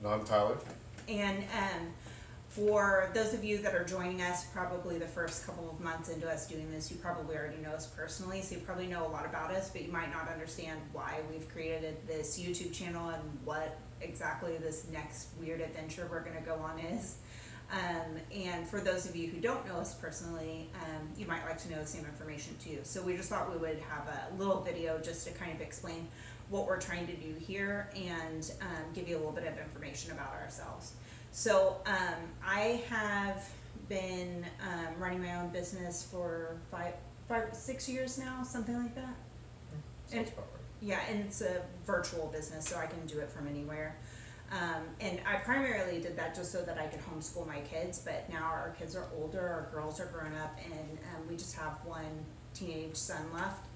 And I'm Tyler. And for those of you that are joining us, probably the first couple of months into us doing this, you probably already know us personally, so you probably know a lot about us, but you might not understand why we've created this YouTube channel and what exactly this next weird adventure we're going to go on is. And for those of you who don't know us personally, you might like to know the same information too. So we just thought we would have a little video just to kind of explain what we're trying to do here and give you a little bit of information about ourselves. So I have been running my own business for 6 years now, something like that. Sounds about right. Yeah, and it's a virtual business, so I can do it from anywhere. And I primarily did that just so that I could homeschool my kids, but now our kids are older, our girls are grown up, and we just have one teenage son left.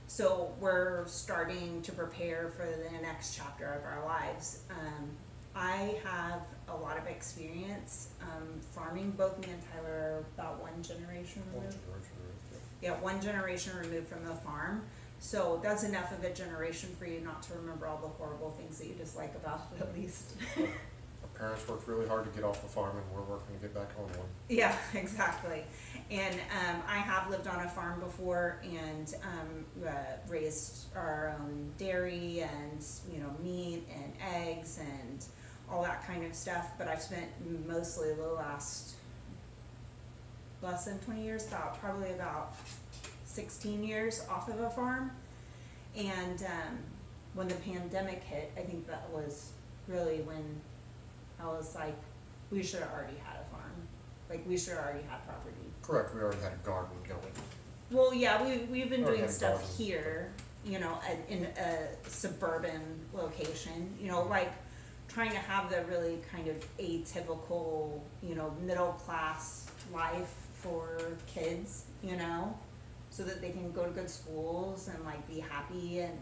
So we're starting to prepare for the next chapter of our lives. I have a lot of experience farming. Both me and Tyler are about one generation removed. Yeah, one generation removed from the farm. So that's enough of a generation for you not to remember all the horrible things that you dislike about it, at least. Our parents worked really hard to get off the farm, and we're working to get back on one. Yeah, exactly. And I have lived on a farm before and raised our own dairy and meat and eggs and all that kind of stuff. But I've spent mostly the less than 20 years, probably about 16 years off of a farm. And when the pandemic hit, I think that was really when I was like, we should have already had a farm. Like, we should have already had property. Correct, we already had a garden going. Well, yeah, we've been doing stuff garden here, in a suburban location, like trying to have the really kind of atypical, middle class life for kids, so that they can go to good schools and like be happy and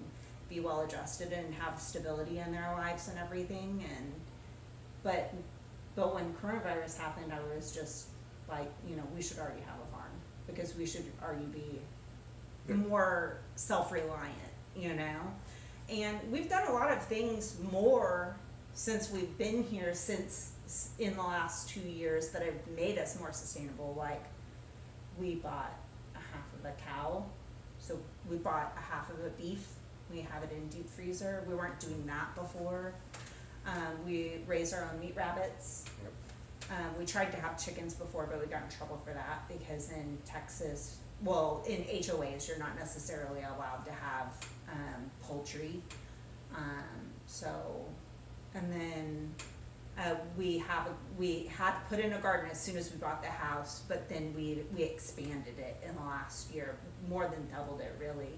be well adjusted and have stability in their lives and everything. And but when coronavirus happened, I was just like, we should already have a farm because we should already be more self-reliant, and we've done a lot of things more since we've been here in the last 2 years that have made us more sustainable. Like, we bought a half of a cow, so we bought a half of a beef. We have it in deep freezer. We weren't doing that before. We raised our own meat rabbits. Yep. We tried to have chickens before, but we got in trouble for that because in Texas, well, in HOAs, you're not necessarily allowed to have poultry. And then we had to put in a garden as soon as we bought the house, but then we expanded it in the last year, more than doubled it really.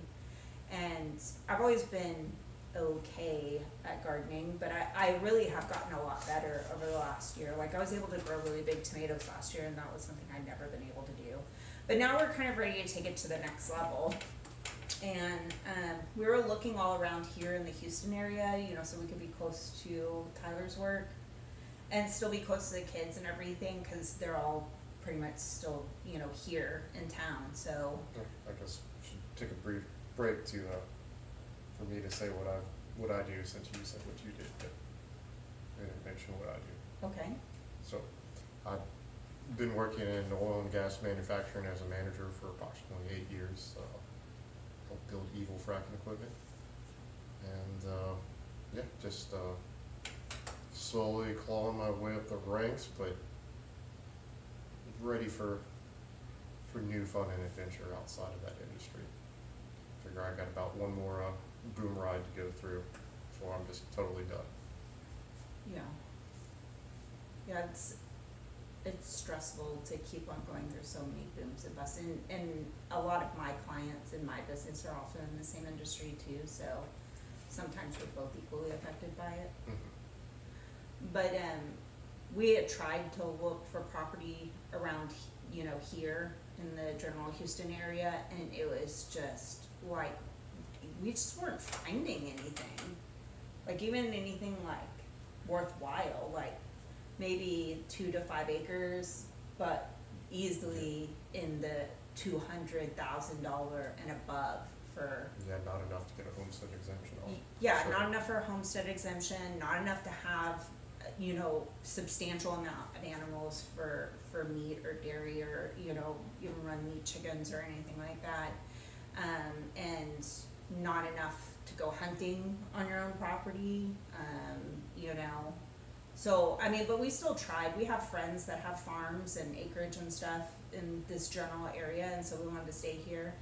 And I've always been okay at gardening, but I really have gotten a lot better over the last year. Like, I was able to grow really big tomatoes last year, and that was something I'd never been able to do. But now we're kind of ready to take it to the next level. And we were looking all around here in the Houston area, so we could be close to Tyler's work and still be close to the kids and everything, because they're all pretty much still, here in town. So I guess we should take a brief break for me to say what I do, since you said what you did, but I didn't mention what I do. okay. So I've been working in oil and gas manufacturing as a manager for approximately 8 years. Helped build evil fracking equipment, and just slowly clawing my way up the ranks, but ready for new fun and adventure outside of that industry. Figure I got about one more boom ride to go through before I'm just totally done. Yeah, it's stressful to keep on going through so many booms and busts, and a lot of my clients in my business are also in the same industry too, so sometimes we're both equally affected by it. Mm-hmm. But we had tried to look for property around here in the general Houston area, and it was just like we just weren't finding anything, like even anything like worthwhile, like maybe 2 to 5 acres, but easily in the $200,000 and above for. Yeah, not enough to get a homestead exemption on. Yeah, sure. Not enough for a homestead exemption, not enough to have you know, substantial amount of animals for meat or dairy, or, you know, even run meat chickens or anything like that. And not enough to go hunting on your own property, you know. So, I mean, but we still tried. We have friends that have farms and acreage and stuff in this general area, and so we wanted to stay here.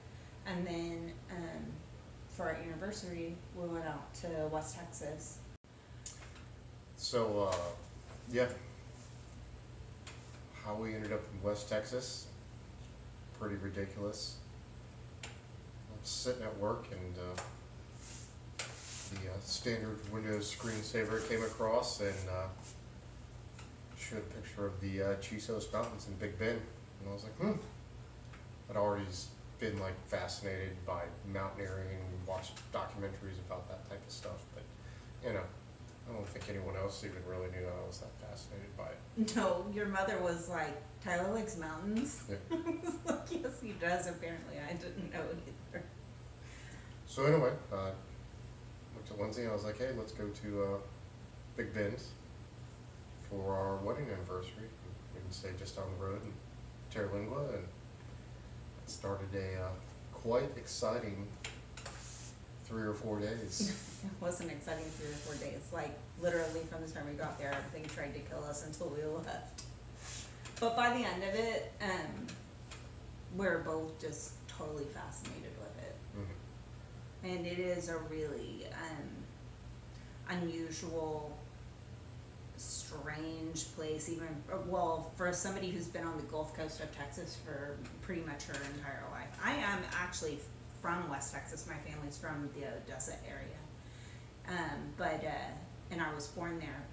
And then, for our anniversary, we went out to West Texas. So, yeah, how we ended up in West Texas, pretty ridiculous. I was sitting at work, and the standard Windows screensaver came across, and showed a picture of the Chisos Mountains in Big Bend, and I was like, I'd already been like fascinated by mountaineering and watched documentaries about that type of stuff, but you know, I don't think anyone else even really knew I was that fascinated by it. No, your mother was like, Tyler likes mountains. Yeah. I was like, yes, he does, apparently. I didn't know it either. So anyway, went to Lindsey, and I was like, hey, let's go to Big Bend for our wedding anniversary. We can stay just down the road in Terlingua, and it started a quite exciting 3 or 4 days. It wasn't exciting 3 or 4 days. Like, literally from the time we got there, everything tried to kill us until we left. But by the end of it, we're both just totally fascinated with it. Mm-hmm. And it is a really unusual, strange place, even, well, for somebody who's been on the Gulf Coast of Texas for pretty much her entire life. I am actually from West Texas. My family's from the Odessa area. And I was born there,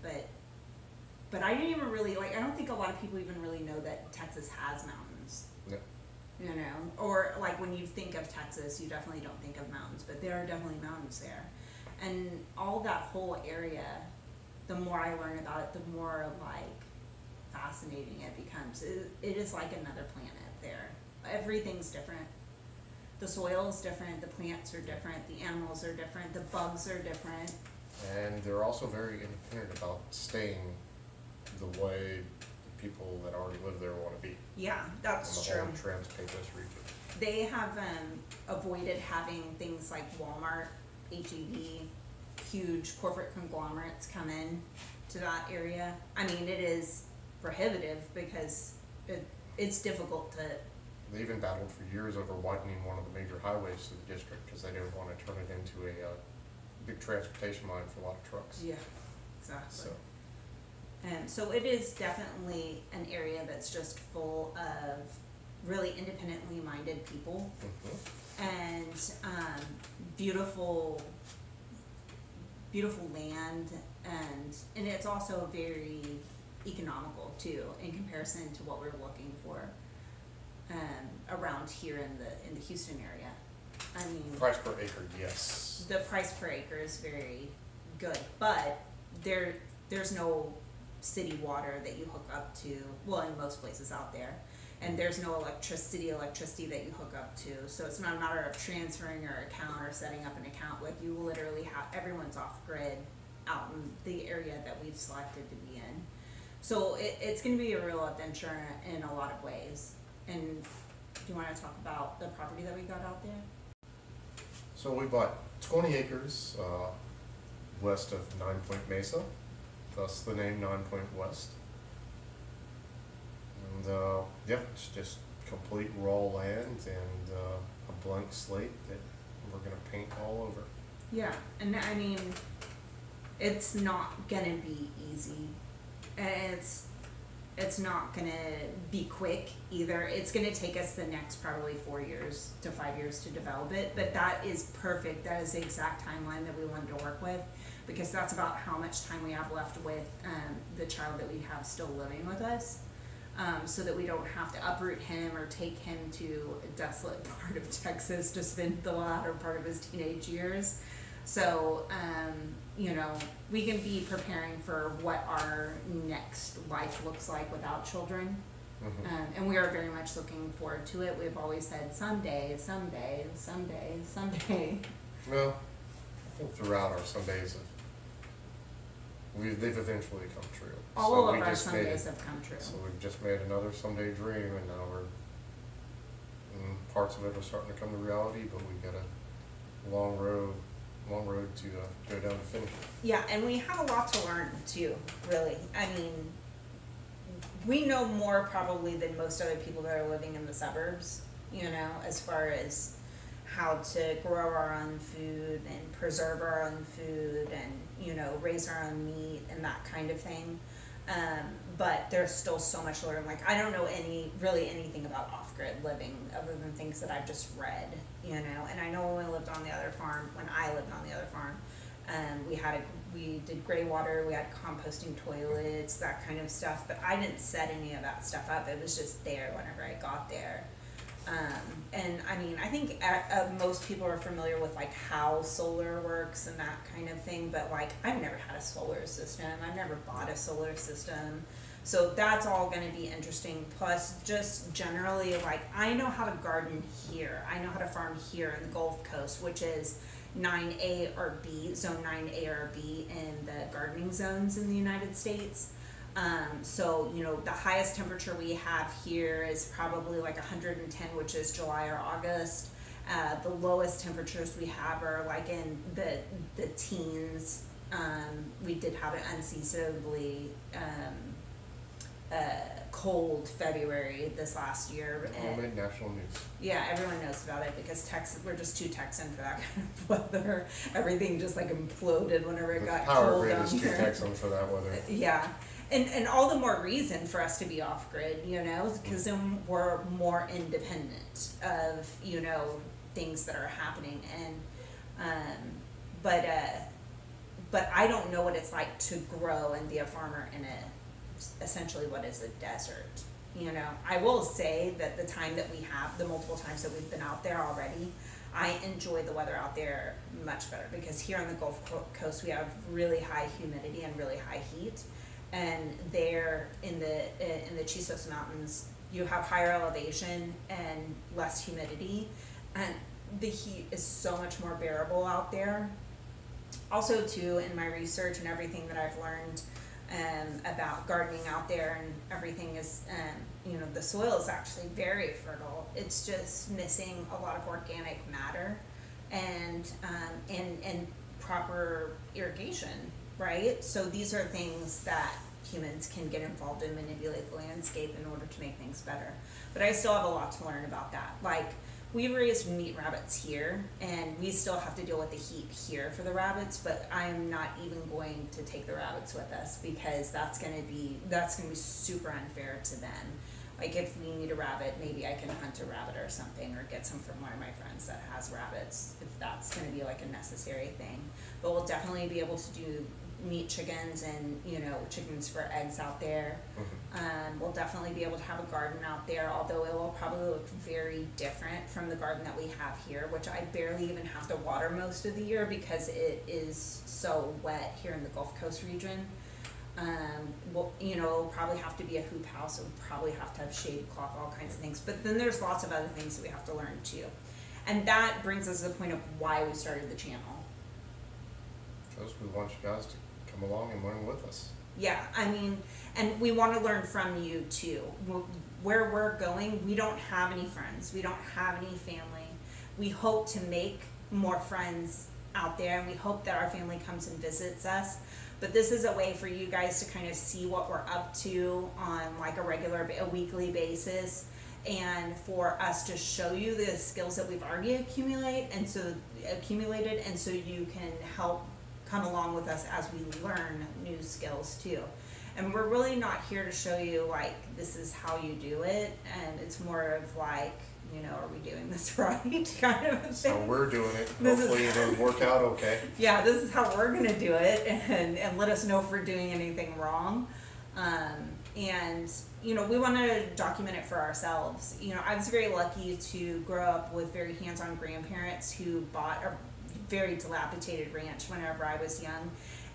but I didn't even really, like, I don't think a lot of people even really know that Texas has mountains. Yeah. You know, or like when you think of Texas, you definitely don't think of mountains, but there are definitely mountains there. And all that whole area, the more I learn about it, the more like fascinating it becomes. It is like another planet there. Everything's different. The soil is different, the plants are different, the animals are different, the bugs are different. And they're also very independent about staying the way the people that already live there want to be. Yeah, that's true. true. On the whole Trans-Pecos region. They have avoided having things like Walmart, H-E-B, huge corporate conglomerates come in to that area. I mean, it is prohibitive because it's difficult to. They even battled for years over widening one of the major highways to the district because they didn't want to turn it into a big transportation line for a lot of trucks. Yeah, exactly. So it is definitely an area that's just full of really independently minded people. Mm-hmm. And beautiful land, and it's also very economical too in comparison to what we're looking for around here in the Houston area. I mean, price per acre, yes. The price per acre is very good, but there's no city water that you hook up to, well, in most places out there, and there's no electricity that you hook up to, so it's not a matter of transferring your account or setting up an account. Like, you literally have, everyone's off grid out in the area that we've selected to be in. So it's going to be a real adventure in a lot of ways. And do you want to talk about the property that we got out there? So we bought 20 acres west of 9 Point Mesa, thus the name 9 Point West. And yeah, it's just complete raw land and a blank slate that we're going to paint all over. Yeah, and I mean, it's not going to be easy. It's not going to be quick either. It's going to take us the next probably 4 years to 5 years to develop it, but that is perfect. That is the exact timeline that we wanted to work with, because that's about how much time we have left with the child that we have still living with us, so that we don't have to uproot him or take him to a desolate part of Texas to spend the latter part of his teenage years. So, you know, we can be preparing for what our next life looks like without children. Mm-hmm. And we are very much looking forward to it. We've always said someday, someday, someday, someday. Well, I think throughout our some days of they've eventually come true. All So of we our just made somedays it, have come true. so we've just made another someday dream, and now parts of it are starting to come to reality, but we've got a long road to go down to finish it. Yeah, and we have a lot to learn too, really. I mean, we know more probably than most other people that are living in the suburbs, you know, as far as how to grow our own food and preserve our own food and, you know, raise our own meat and that kind of thing. But there's still so much to learn. Like, I don't know really anything about off-grid living other than things that I've just read, you know. And I know when I lived on the other farm, we did gray water, we had composting toilets, that kind of stuff. But I didn't set any of that stuff up. It was just there whenever I got there. And I mean, I think most people are familiar with like how solar works and that kind of thing, but like I've never had a solar system. I've never bought a solar system. So that's all going to be interesting. Plus just generally, like I know how to garden here. I know how to farm here in the Gulf Coast, which is 9A or B, zone 9A or B in the gardening zones in the United States. So, you know, the highest temperature we have here is probably like 110, which is July or August. The lowest temperatures we have are like in the teens. We did have an unseasonably cold February this last year. All made national news. Yeah, everyone knows about it because Texas, we're just too Texan for that kind of weather. Everything just like imploded whenever it got Power cold grid down is too here. Texan for that weather. Yeah. And all the more reason for us to be off grid, you know, because then we're more independent of, you know, things that are happening. And, but I don't know what it's like to grow and be a farmer in essentially what is a desert. You know, I will say that the time that we have, the multiple times that we've been out there already, I enjoy the weather out there much better because here on the Gulf Coast we have really high humidity and really high heat. And there in the Chisos Mountains, you have higher elevation and less humidity, and the heat is so much more bearable out there. Also, too, in my research and everything that I've learned about gardening out there and everything is, you know, the soil is actually very fertile. It's just missing a lot of organic matter and proper irrigation. Right? So these are things that humans can get involved in, manipulate the landscape in order to make things better. But I still have a lot to learn about that. Like, we raise meat rabbits here, and we still have to deal with the heat here for the rabbits, but I'm not even going to take the rabbits with us because that's gonna be super unfair to them. Like, if we need a rabbit, maybe I can hunt a rabbit or something, or get some from one of my friends that has rabbits, if that's gonna be like a necessary thing. But we'll definitely be able to do meat chickens and, you know, chickens for eggs out there. We'll definitely be able to have a garden out there, although it will probably look very different from the garden that we have here, which I barely even have to water most of the year because it is so wet here in the Gulf Coast region. Well, you know, it'll probably have to be a hoop house. It'll probably have to have shade cloth, all kinds of things. But then there's lots of other things that we have to learn too. And that brings us to the point of why we started the channel. Because we want you guys to come along and learn with us. Yeah, I mean, and we want to learn from you too. Where we're going, we don't have any friends. We don't have any family. We hope to make more friends out there, and we hope that our family comes and visits us. But this is a way for you guys to kind of see what we're up to on like a weekly basis, and for us to show you the skills that we've already accumulated, and so you can help come along with us as we learn new skills too. And we're really not here to show you like this is how you do it, and it's more of like, you know, are we doing this right kind of a thing. So we're doing it. Hopefully it'll work out okay. Yeah, this is how we're gonna do it, and let us know if we're doing anything wrong. And you know, we want to document it for ourselves. You know, I was very lucky to grow up with very hands-on grandparents who bought a very dilapidated ranch whenever I was young,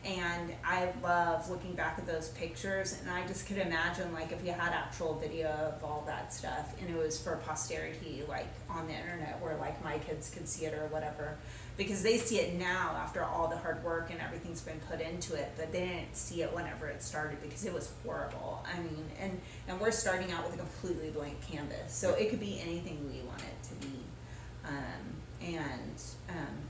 And I love looking back at those pictures, and I just could imagine like if you had actual video of all that stuff and it was for posterity, like on the internet, where like my kids could see it or whatever, because they see it now after all the hard work and everything's been put into it, but they didn't see it whenever it started because it was horrible. I mean, and we're starting out with a completely blank canvas, so it could be anything we want it to be. And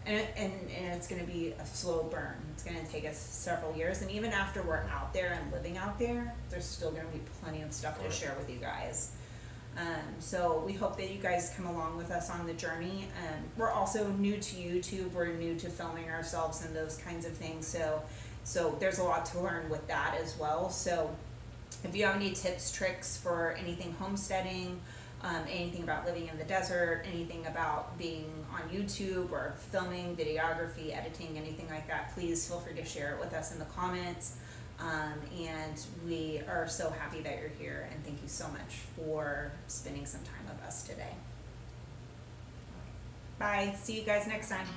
it's going to be a slow burn. It's going to take us several years, and even after we're out there and living out there, there's still going to be plenty of stuff to share with you guys. So we hope that you guys come along with us on the journey. We're also new to YouTube. We're new to filming ourselves and those kinds of things. So there's a lot to learn with that as well. So if you have any tips, tricks for anything homesteading, anything about living in the desert, anything about being on YouTube or filming, videography, editing, anything like that, please feel free to share it with us in the comments. And we are so happy that you're here, and thank you so much for spending some time with us today. Bye. See you guys next time.